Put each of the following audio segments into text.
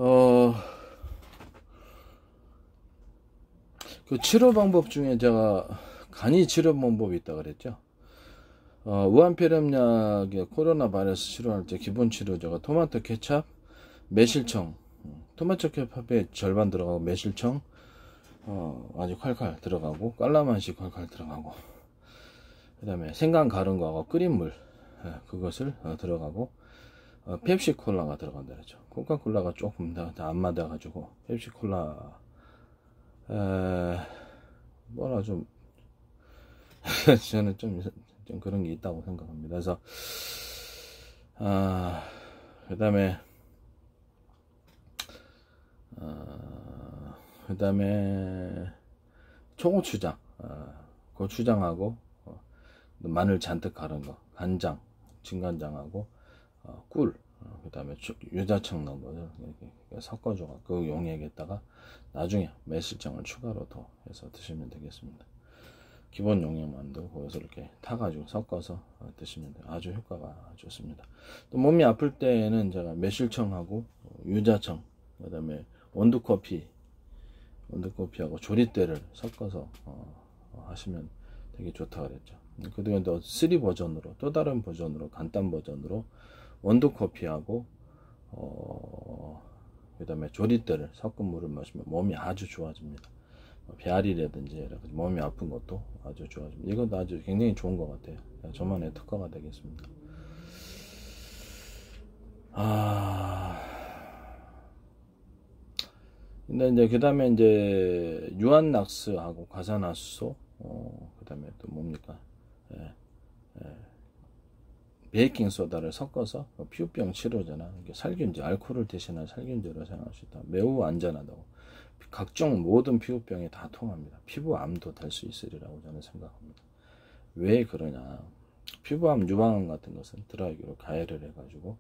어, 그 치료 방법 중에 제가 간이 치료 방법이 있다 그랬죠. 우한폐렴약의 코로나 바이러스 치료할 때 기본 치료제가 토마토 케찹, 매실청, 토마토 케찹의 절반 들어가고 매실청 아주 칼칼 들어가고 깔라만시 칼칼 들어가고, 그 다음에 생강 갈은 거하고 끓인 물 그것을 들어가고, 펩시콜라가 들어간다 그랬죠. 코카콜라가 조금 더 안 맞아 가지고 펩시콜라 뭐라 좀 저는 좀 그런 게 있다고 생각합니다. 그래서 그다음에 초고추장, 고추장하고 마늘 잔뜩 갈은 거, 간장, 진간장하고 꿀, 그다음에 유자청 넣은 거를 이렇게 섞어줘 그 용액에다가 나중에 매실청을 추가로 더 해서 드시면 되겠습니다. 기본 용액만도 거기서 이렇게 타가지고 섞어서 드시면 돼요. 아주 효과가 좋습니다. 또 몸이 아플 때에는 제가 매실청하고 유자청, 그다음에 원두커피하고 조리대를 섞어서 하시면 되게 좋다 그랬죠. 그리고 또 3 버전으로, 또 다른 버전으로, 간단 버전으로 원두커피하고 그 다음에 조리대를 섞은 물을 마시면 몸이 아주 좋아집니다. 배앓이라든지 몸이 아픈 것도 아주 좋아집니다. 이것도 아주 굉장히 좋은 것 같아요. 저만의 특허가 되겠습니다. 근데 이제 그 다음에 이제 유한낙스하고 과산화수소, 그 다음에 또 뭡니까? 베이킹소다를 섞어서 피부병 치료제나 살균제, 알코올을 대신한 살균제로 사용할 수 있다. 매우 안전하다고. 각종 모든 피부병에 다 통합니다. 피부암도 될 수 있으리라고 저는 생각합니다. 왜 그러냐? 피부암 유방암 같은 것은 드라이기로 가열을 해가지고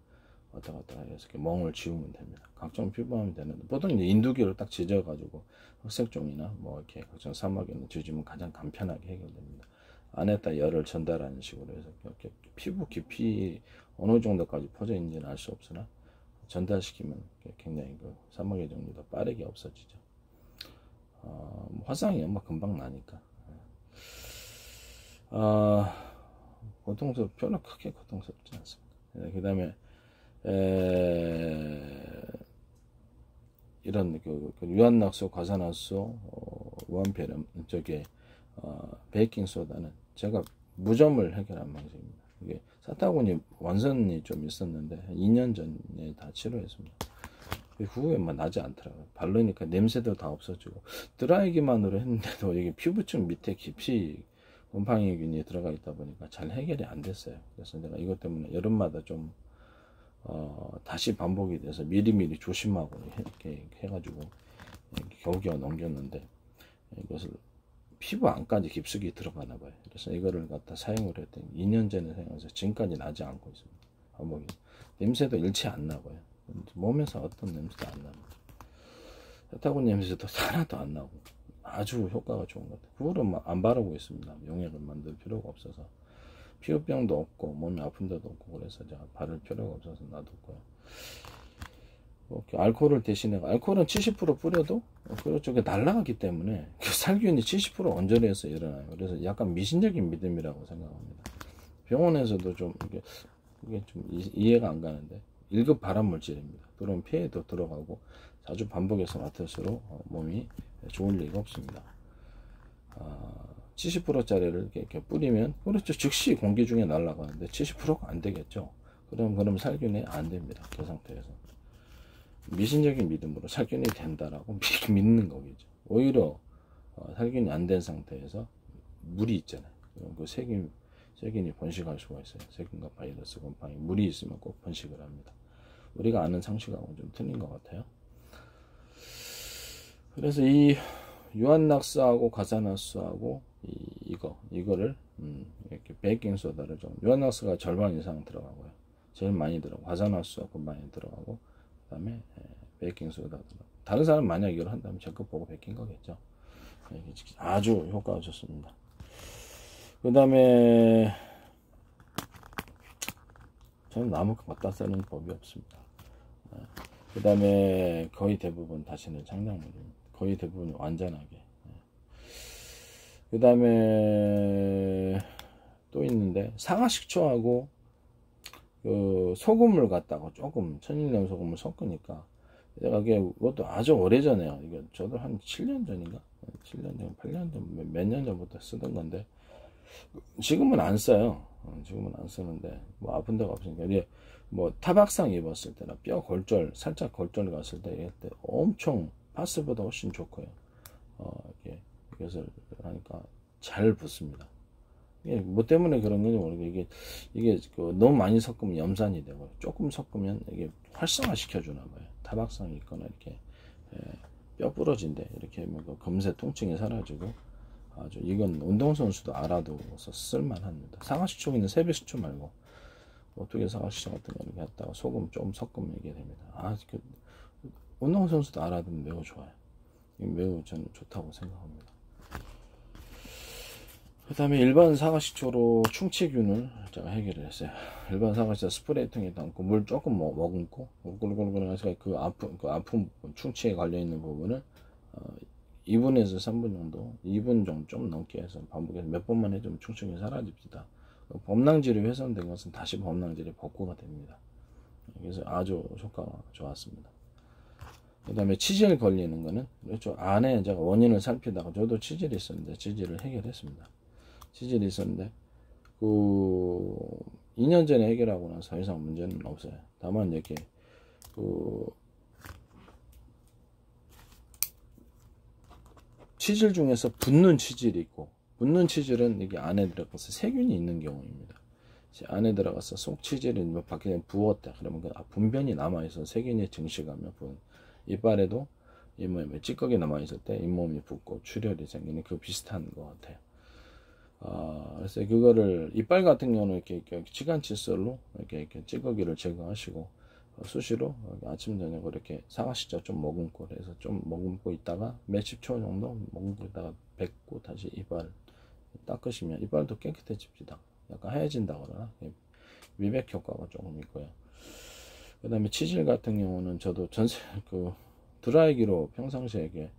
왔다 갔다 해서 이렇게 멍을 지우면 됩니다. 각종 피부암이 되는데 보통 이제 인두기로 딱 지져가지고 흑색종이나 뭐 이렇게 각종 사막에 있는 지지면 가장 간편하게 해결됩니다. 안에다 열을 전달하는 식으로 해서 이렇게 피부 깊이 어느 정도까지 퍼져 있는지는 알 수 없으나 전달시키면 굉장히 그 사막의 종류도 빠르게 없어지죠. 화상이 뭐 금방 나니까. 별로 크게 고통스럽지 않습니다. 그 다음에 이런 그 유한낙수, 과산화수, 우한폐렴 쪽에 베이킹소다는 제가 무좀을 해결한 방식입니다. 이게 사타구니 원선이 좀 있었는데 2년 전에 다 치료했습니다. 그 후에 뭐 나지 않더라고요. 바르니까 냄새도 다 없어지고, 드라이기만으로 했는데도 이게 피부층 밑에 깊이 곰팡이균이 들어가 있다 보니까 잘 해결이 안 됐어요. 그래서 내가 이것 때문에 여름마다 좀 다시 반복이 돼서 미리미리 조심하고 이렇게 해가지고 겨우겨우 넘겼는데, 이것을 피부 안까지 깊숙이 들어가나 봐요. 그래서 이거를 갖다 사용을 했더니 2년 전에 사용해서 지금까지 나지 않고 있습니다. 반복이. 냄새도 일체 안 나고요. 몸에서 어떤 냄새도 안 납니다. 사타구니 냄새도 하나도 안 나고 아주 효과가 좋은 것 같아요. 그거를 안 바르고 있습니다. 용액을 만들 필요가 없어서. 피부병도 없고 몸이 아픈 데도 없고 그래서 제가 바를 필요가 없어서 놔뒀고요. 알코올을 대신해, 알코올은 70% 뿌려도 그쪽에 날아가기 때문에 그 살균이 70% 온전해서 일어나요. 그래서 약간 미신적인 믿음이라고 생각합니다. 병원에서도 좀 이게 좀 이해가 안 가는데 1급 발암물질입니다. 그럼 폐에도 들어가고 자주 반복해서 맡을수록 몸이 좋을 리가 없습니다. 70%짜리를 이렇게 뿌리면 그렇죠, 즉시 공기 중에 날아가는데 70%가 안 되겠죠. 그럼 살균이 안 됩니다. 그 상태에서 미신적인 믿음으로 살균이 된다라고 믿는 거겠죠. 오히려 살균이 안 된 상태에서 물이 있잖아요. 그 세균이 번식할 수가 있어요. 세균과 바이러스, 곰팡이, 물이 있으면 꼭 번식을 합니다. 우리가 아는 상식하고는 좀 틀린 것 같아요. 그래서 이 유한낙스하고 과산화수하고 이거를 이렇게 베이킹소다를 좀, 유한낙스가 절반 이상 들어가고요. 제일 많이 들어가고, 과산화수하고 많이 들어가고, 그 다음에 베이킹소다. 다른 사람 만약 이걸 한다면 제 거 보고 베낀 거겠죠. 아주 효과가 좋습니다. 그 다음에 저는 나무 갖다 쓰는 법이 없습니다. 그 다음에 거의 대부분 다시는 창작물입니다. 거의 대부분 완전하게. 그 다음에 또 있는데, 사과식초하고 그 소금을 갖다가 조금 천일염 소금을 섞으니까, 내가 그것도 아주 오래전에요. 이게 저도 한 7년 전인가? 7년 전, 8년 전, 몇 년 전부터 쓰던 건데, 지금은 안 써요. 지금은 안 쓰는데, 뭐 아픈 데가 없으니까. 이제 뭐 타박상 입었을 때나 뼈 골절, 살짝 골절 갔을 때, 이때 엄청 파스보다 훨씬 좋고요. 이렇게 이것을 하니까 잘 붙습니다. 이게 뭐 때문에 그런 건지 모르겠어요. 이게 너무 많이 섞으면 염산이 되고, 조금 섞으면 이게 활성화 시켜주나 봐요. 타박상이 있거나 이렇게 뼈 부러진데 이렇게 하면 검세 통증이 사라지고, 아주 이건 운동선수도 알아두고서 쓸만합니다. 사과식초 있는 세배식초 말고 어떻게 사과식초 같은 거 이렇게 갖다가 소금 좀 섞으면 이게 됩니다. 운동선수도 알아두면 매우 좋아요. 매우 저는 좋다고 생각합니다. 그 다음에 일반 사과식초로 충치균을 제가 해결을 했어요. 일반 사과식초 스프레이통에 담고 물 조금 머금고 꿀꿀꿀 해서 그 아픈 충치에 걸려있는 부분을 2분에서 3분 정도, 2분 정도 좀 넘게 해서 반복해서 몇 번만 해주면 충치균이 사라집니다. 범낭질이 훼손된 것은 다시 범낭질이 복구가 됩니다. 그래서 아주 효과가 좋았습니다. 그 다음에 치질 걸리는 거는, 그렇죠. 안에 제가 원인을 살피다가 저도 치질이 있었는데 치질을 해결했습니다. 치질이 있었는데 2년 전에 해결하고 나서 더 이상 문제는 없어요. 다만 이렇게 치질 중에서 붓는 치질이 있고, 붓는 치질은 이게 안에 들어가서 세균이 있는 경우입니다. 안에 들어가서 속 치질이 밖에 부었다 그러면 분변이 남아있어 세균이 증식하면 이빨에도 잇몸에 찌꺼기 남아있을 때 잇몸이 붓고 출혈이 생기는 그 비슷한 것 같아요. 그래서 그거를 이빨 같은 경우는 이렇게 치간 칫솔로 이렇게 찌꺼기를 제거하시고, 수시로 아침 저녁 이렇게 사과식초 좀 머금고, 그래서 좀 머금고 있다가 몇십 초 정도 머금고 있다가 뱉고 다시 이빨 닦으시면 이빨도 깨끗해집니다. 약간 하얘진다 그러나 미백 효과가 조금 있고요. 그 다음에 치질 같은 경우는 저도 드라이기로 평상시에 이게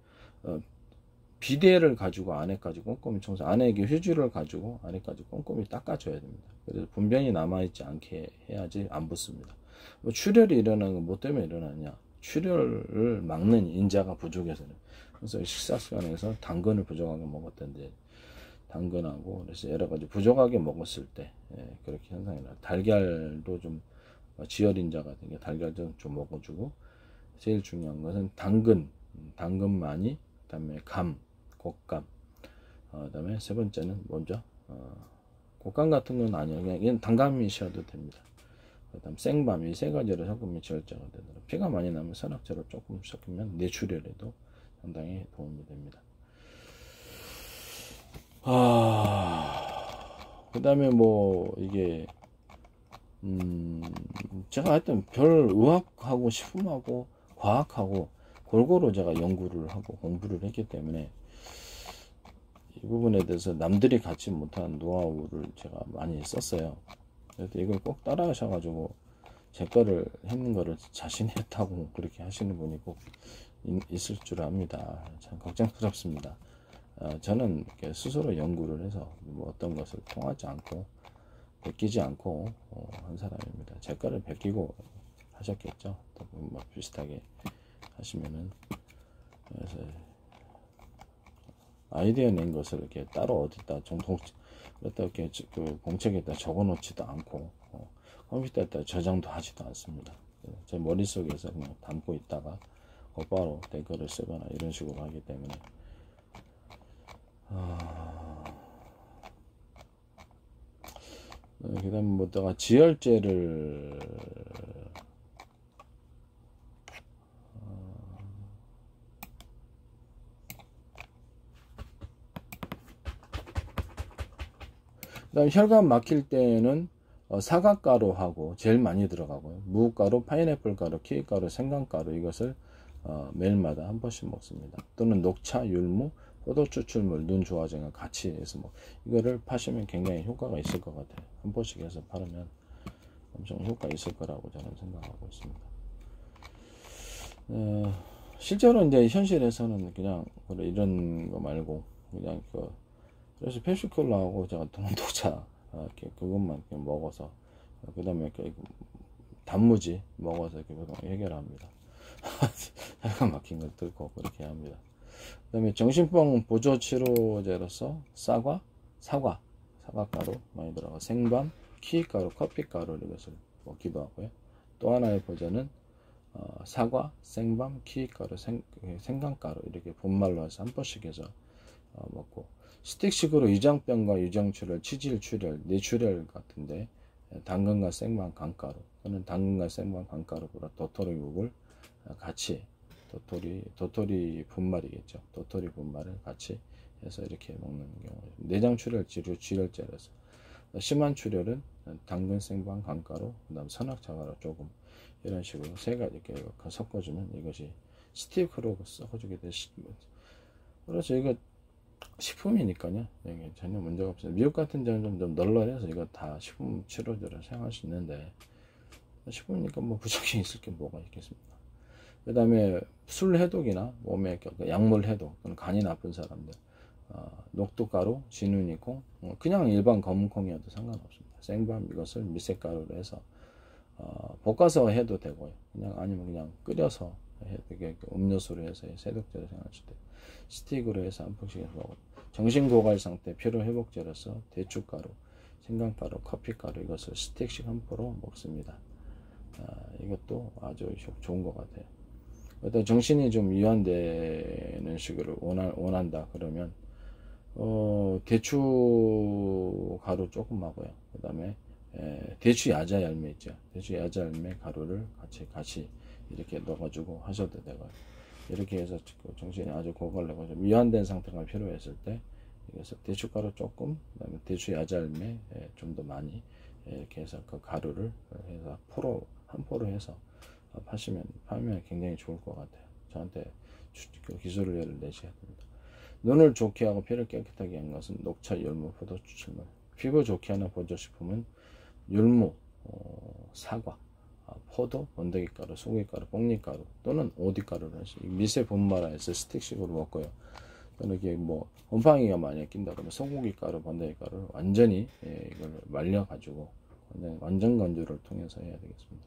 비데를 가지고 안에까지 꼼꼼히 청소, 안에 휴지를 가지고 안에까지 꼼꼼히 닦아줘야 됩니다. 그래서 분변이 남아있지 않게 해야지 안 붙습니다. 뭐 출혈이 일어나는 건 뭐 때문에 일어나냐? 출혈을 막는 인자가 부족해서는. 그래서 식사 시간에서 당근을 부족하게 먹었던데, 당근하고 그래서 여러 가지 부족하게 먹었을 때 그렇게 현상이 나요. 달걀도 좀 지혈인자 같은 게 달걀도 좀 먹어주고, 제일 중요한 것은 당근 많이, 그다음에 곶감, 그다음에 세 번째는 먼저 곶감 같은 건 아니에요. 그냥 이건 단감이셔도 됩니다. 그다음 생밤, 이 세 가지를 섞으면 지혈제가 되더라고요. 피가 많이 나면 선악제로 조금 섞으면 뇌출혈에도 상당히 도움이 됩니다. 그다음에 뭐 이게 제가 하여튼 별 의학하고 식품하고 과학하고 골고루 제가 연구를 하고 공부를 했기 때문에 이 부분에 대해서 남들이 갖지 못한 노하우를 제가 많이 썼어요. 그래서 이걸 꼭 따라 하셔가지고 제 거를 했는 거를 자신이 했다고 그렇게 하시는 분이 꼭 있을 줄 압니다. 참 걱정스럽습니다. 저는 이렇게 스스로 연구를 해서 뭐 어떤 것을 통하지 않고 베끼지 않고 한 사람입니다. 제 거를 베끼고 하셨겠죠. 뭐 비슷하게 하시면은. 그래서 아이디어 낸 것을 이렇게 따로 어디다 이렇게 그 공책에다 적어 놓지도 않고 컴퓨터에다 저장도 하지도 않습니다. 제 머릿속에서 그냥 담고 있다가 곧바로 댓글을 쓰거나 이런 식으로 하기 때문에 그 다음에 뭐 내가 지혈제를 그다음 혈관 막힐 때는 사과가루하고 제일 많이 들어가고요. 무가루, 파인애플 가루, 키위가루, 생강가루 이것을 매일마다 한 번씩 먹습니다. 또는 녹차, 율무, 포도 추출물, 눈 좋아지는 같이 해서 이거를 파시면 굉장히 효과가 있을 것 같아요. 한 번씩 해서 바르면 엄청 효과 있을 거라고 저는 생각하고 있습니다. 실제로 이제 현실에서는 그냥 이런 거 말고 그냥 그래서 펩시콜라하고 제가 동독차 이렇게 그것만 그냥 먹어서 그다음에 단무지 먹어서 이렇게 해결합니다. 약간 막힌 걸 뚫고 그렇게 합니다. 그다음에 정신병 보조 치료제로서 사과가루 많이 들어가 생밤, 키가루, 커피가루 이것을 먹기도 하고요. 또 하나의 버전은 사과, 생밤, 키가루, 생강가루 이렇게 분말로 해서 한 번씩 해서 먹고 스틱식으로 위장병과 위장출혈, 치질출혈, 뇌출혈 같은데 당근과 생밤, 강가루 또는 당근과 생밤, 강가루보다 도토리묵을 같이 도토리 분말이겠죠. 도토리 분말을 같이 해서 이렇게 먹는 경우 내장출혈 지혈제라서 심한 출혈은 당근, 생밤, 강가루, 그다음 선악자가루 조금 이런 식으로 세 가지 이렇게 섞어주면 이것이 스티크로 섞어주게 되시면 그래서 이거 식품이니까요. 이게 전혀 문제가 없어요. 미국 같은 데는 좀 널널해서 이거 다 식품 치료제로 사용할 수 있는데 식품이니까 뭐 부작용이 있을 게 뭐가 있겠습니까? 그 다음에 술 해독이나 몸에 약물 해독, 간이 나쁜 사람들 녹두가루, 진우니콩, 그냥 일반 검은콩이어도 상관없습니다. 생밤 이것을 미숫가루로 해서 볶아서 해도 되고요. 그냥 아니면 그냥 끓여서 해도 되게 음료수로 해서 세독제로 사용하실 때 스틱으로 해서 한 푼씩 해서 먹어요. 정신고갈 상태 피로회복제로서 대추가루, 생강가루, 커피가루 이것을 스틱씩 한 포로 먹습니다. 이것도 아주 좋은 것 같아요. 일단 정신이 좀 이완되는 식으로 원한다 그러면 대추 가루 조금 하고요. 그 다음에 대추 야자 열매 있죠. 대추 야자 열매 가루를 같이 이렇게 넣어가지고 하셔도 되고요. 이렇게 해서 정신이 아주 고갈되고 좀 이완된 상태가 필요했을 때 이것을 대추가루 조금, 그다음에 대추 야자 열매 좀 더 많이 이렇게 해서 그 가루를 해서 한 포로 해서 파면 굉장히 좋을 것 같아요. 저한테 그 기술을 내셔야 됩니다. 눈을 좋게 하고 피를 깨끗하게 하는 것은 녹차, 열무, 포도 추출물. 피부 좋게 하는 보조식품은 율무, 사과, 포도, 번데기가루, 소고기가루, 뽕잎가루 또는 오디가루를 미세 분말해서 스틱식으로 먹고요. 또는 이게 뭐 곰팡이가 많이 낀다 그러면 소고기가루, 번데기가루 완전히 이걸 말려가지고 완전 건조를 통해서 해야 되겠습니다.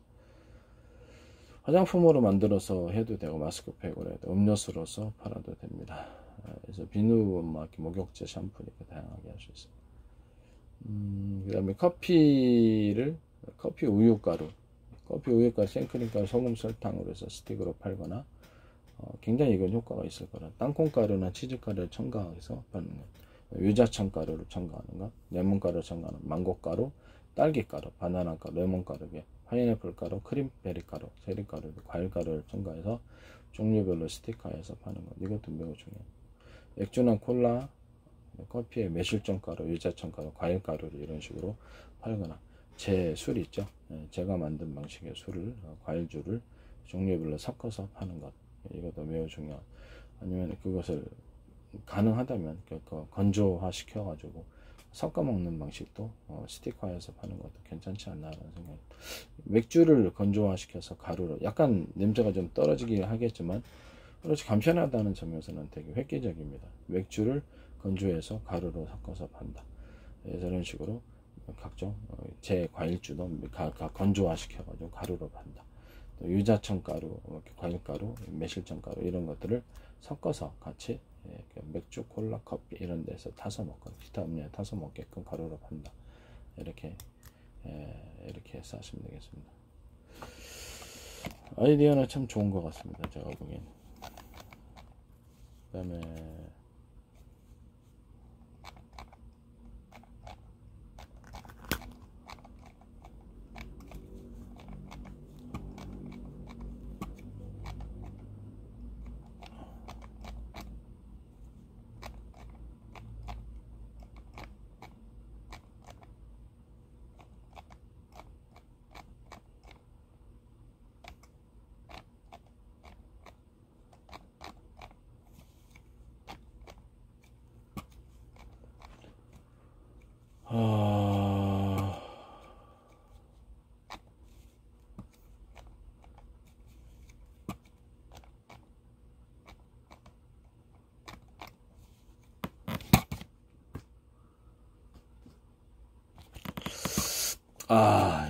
화장품으로 만들어서 해도 되고 마스크팩으로 해도 음료수로서 팔아도 됩니다. 그래서 비누 목욕제, 샴푸 이렇게 다양하게 할 수 있습니다. 그 다음에 커피 우유가루 생크림가루, 소금, 설탕으로 해서 스틱으로 팔거나 굉장히 이건 효과가 있을 거라 땅콩가루나 치즈가루를 첨가해서 파는 것, 유자청가루를 첨가하는 것, 레몬가루를 첨가하는 망고가루, 딸기가루, 바나나가루, 레몬가루, 파인애플가루, 크림베리가루, 세리가루, 과일가루를 첨가해서 종류별로 스티커해서 파는 것, 이것도 매우 중요해요. 맥주나 콜라, 커피에 매실청가루, 유자청가루, 과일가루를 이런 식으로 팔거나 제 술 있죠. 제가 만든 방식의 술을 과일주를 종류별로 섞어서 파는 것, 이것도 매우 중요한. 아니면 그것을 가능하다면 건조화 시켜가지고 섞어 먹는 방식도 스틱화해서 파는 것도 괜찮지 않나라는 생각이. 맥주를 건조화 시켜서 가루로 약간 냄새가 좀 떨어지긴 하겠지만 그렇지 간편하다는 점에서는 되게 획기적입니다. 맥주를 건조해서 가루로 섞어서 판다. 이런 식으로 각종 제 과일주도 건조화 시켜가지고 가루로 판다. 또 유자청가루, 과일가루, 매실청가루 이런 것들을 섞어서 같이 맥주, 콜라, 커피 이런 데서 타서 먹고 기타 음료에 타서 먹게끔 가루로 판다. 이렇게 해서 하시면 되겠습니다. 아이디어는 참 좋은 것 같습니다. 제가 보기엔. 그 다음에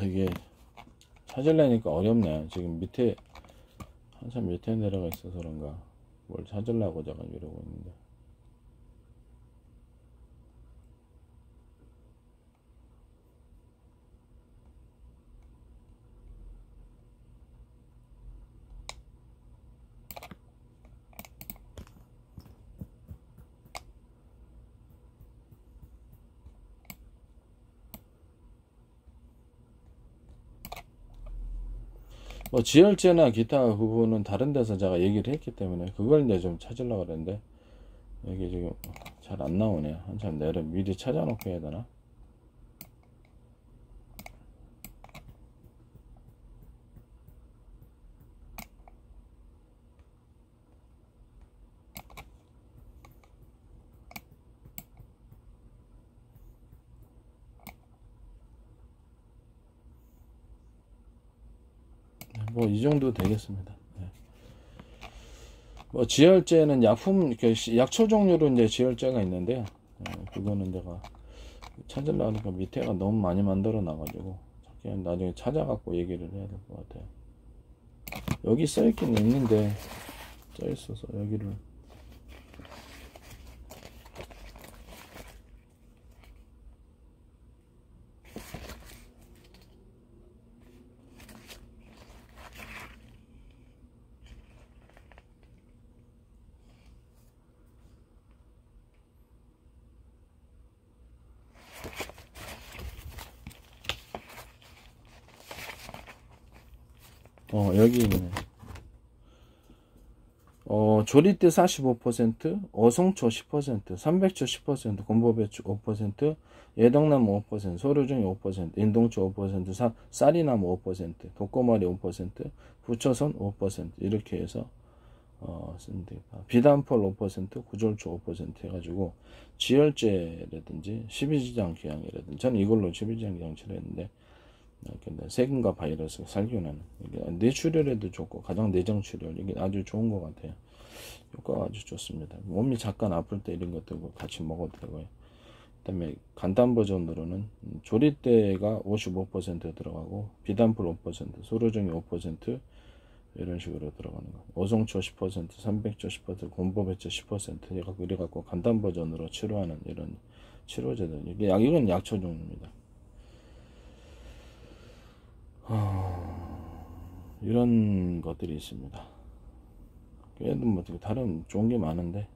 이게 찾으려니까 어렵네. 지금 밑에 한참 밑에 내려가 있어서 그런가 뭘 찾으려고 제가 이러고 있는데. 뭐 지열제나 기타 부분은 다른 데서 제가 얘기를 했기 때문에 그걸 이제 좀 찾으려고 그랬는데 여기 지금 잘 안 나오네. 한참 내려 미리 찾아놓고 해야 되나? 뭐 이 정도 되겠습니다. 네. 뭐 지혈제는 약품 약초 종류로 이제 지혈제가 있는데요. 그거는 내가 찾으려고 하니까 밑에가 너무 많이 만들어 놔가지고 나중에 찾아갖고 얘기를 해야 될 것 같아요. 여기 써있긴 있는데 써있어서 여기를 여기 있네. 조리대 45%, 어송초 10%, 삼백초 10%, 곰보배추 5%, 예덕나무 5%, 소류종이 5%, 인동초 5%, 쌀이나무 5%, 독고마리 5%, 부초선 5% 이렇게 해서 쓰면 되겠다. 비단폴 5%, 구졸초 5% 해가지고 지혈제라든지 십이지장 기양이라든지 저는 이걸로 십이지장 기양 치료했는데 세균과 바이러스 살균하는 뇌출혈에도 좋고 가장 내장 출혈 이게 아주 좋은 것 같아요. 효과가 아주 좋습니다. 몸이 잠깐 아플 때 이런 것도 같이 먹어도 되고요. 그다음에 간단 버전으로는 조리대가 55% 들어가고 비단풀 5%, 소로종이 5% 이런 식으로 들어가는 거. 오송초 10%, 삼백초 10%, 곰보배초 10% 이래갖고 간단 버전으로 치료하는 이런 치료제들. 이건 약초 종류입니다. 이런 것들이 있습니다. 그래도 뭐 다른 좋은 게 많은데